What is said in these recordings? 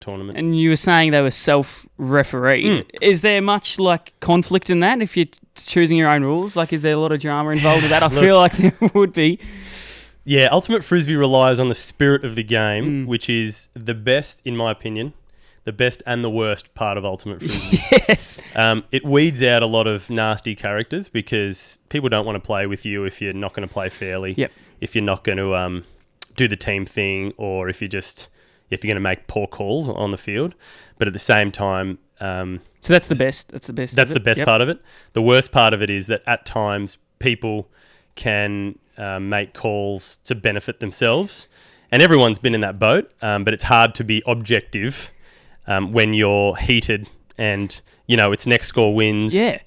tournament. And you were saying they were self-refereed. Is there much like conflict in that if you're choosing your own rules? Like, is there a lot of drama involved with that? I feel like there would be. Yeah, Ultimate Frisbee relies on the spirit of the game, which is the best, in my opinion, the best and the worst part of Ultimate Frisbee. Yes. It weeds out a lot of nasty characters because people don't want to play with you if you're not going to play fairly, if you're not going to do the team thing, or if you're going to make poor calls on the field. But at the same time... so that's the best. That's the best. That's the best part of it. The worst part of it is that at times people can make calls to benefit themselves. And everyone's been in that boat, but it's hard to be objective when you're heated and, it's next score wins. Yeah.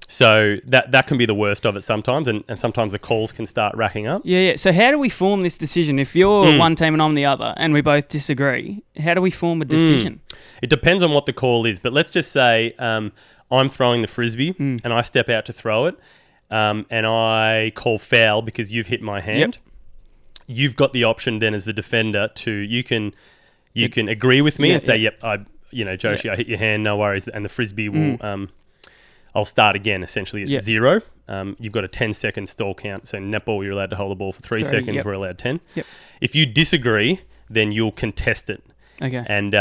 So that can be the worst of it sometimes, and sometimes the calls can start racking up. Yeah. So how do we form this decision? If you're one team and I'm the other and we both disagree, how do we form a decision? It depends on what the call is, but let's just say I'm throwing the Frisbee and I step out to throw it and I call foul because you've hit my hand. Yep. You've got the option then as the defender to, you can agree with me and say, Joshi, I hit your hand, no worries, and the Frisbee will... I'll start again, essentially at 0. You've got a 10-second stall count. So netball, you're allowed to hold the ball for 3 seconds. We're allowed 10. Yep. If you disagree, then you'll contest it. Okay. And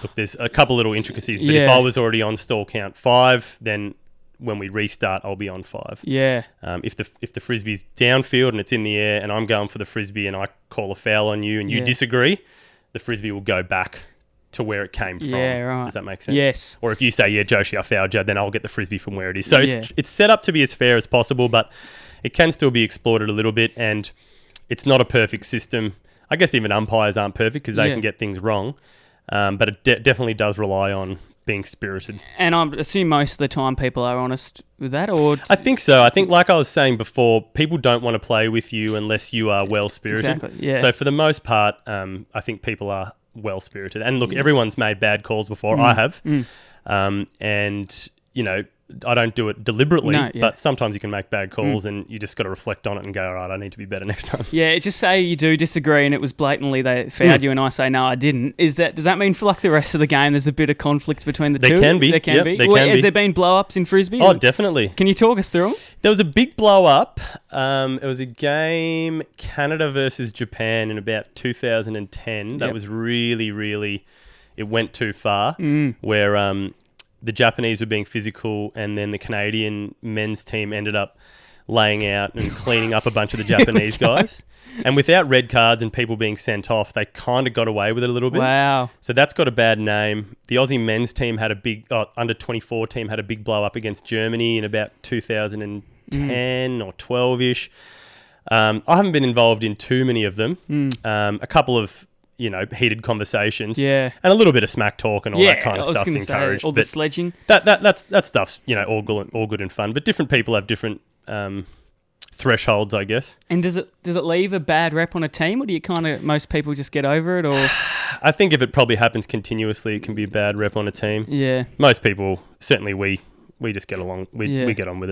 look, there's a couple little intricacies. But if I was already on stall count 5, then when we restart, I'll be on 5. Yeah. If the Frisbee's downfield and it's in the air and I'm going for the Frisbee and I call a foul on you and you disagree, the Frisbee will go back to where it came from. Yeah, right. Does that make sense? Yes. Or if you say, Joshi, I fouled you, then I'll get the Frisbee from where it is. So it's set up to be as fair as possible, but it can still be exploited a little bit, and it's not a perfect system. I guess even umpires aren't perfect because they can get things wrong, but it definitely does rely on being spirited. And I assume most of the time people are honest with that, or... I think so. I think, like I was saying before, people don't want to play with you unless you are well-spirited. Exactly, yeah. So for the most part, I think people are well-spirited. And look, everyone's made bad calls before. I have. And, I don't do it deliberately, but sometimes you can make bad calls and you just got to reflect on it and go, all right, I need to be better next time. Yeah, just say you do disagree and it was blatantly they fouled you and I say, no, I didn't. Does that mean for like the rest of the game there's a bit of conflict between the two? There can be. Has there been blow-ups in Frisbee? Oh, definitely. Can you talk us through them? There was a big blow-up. It was a game, Canada versus Japan in about 2010. That was really, really... It went too far where... the Japanese were being physical, and then the Canadian men's team ended up laying out and cleaning up a bunch of the Japanese guys. And without red cards and people being sent off, they kind of got away with it a little bit. Wow. So that's got a bad name. The Aussie men's team had a big, under-24 team had a big blow-up against Germany in about 2010 or 12-ish. I haven't been involved in too many of them. A couple of... heated conversations. Yeah. And a little bit of smack talk and all that kind of stuff's encouraged. All the sledging. That stuff's, all good and fun. But different people have different thresholds, I guess. And does it leave a bad rep on a team, or do you most people just get over it, or? I think if it probably happens continuously, it can be a bad rep on a team. Yeah. Most people, certainly we just get along. We get on with it.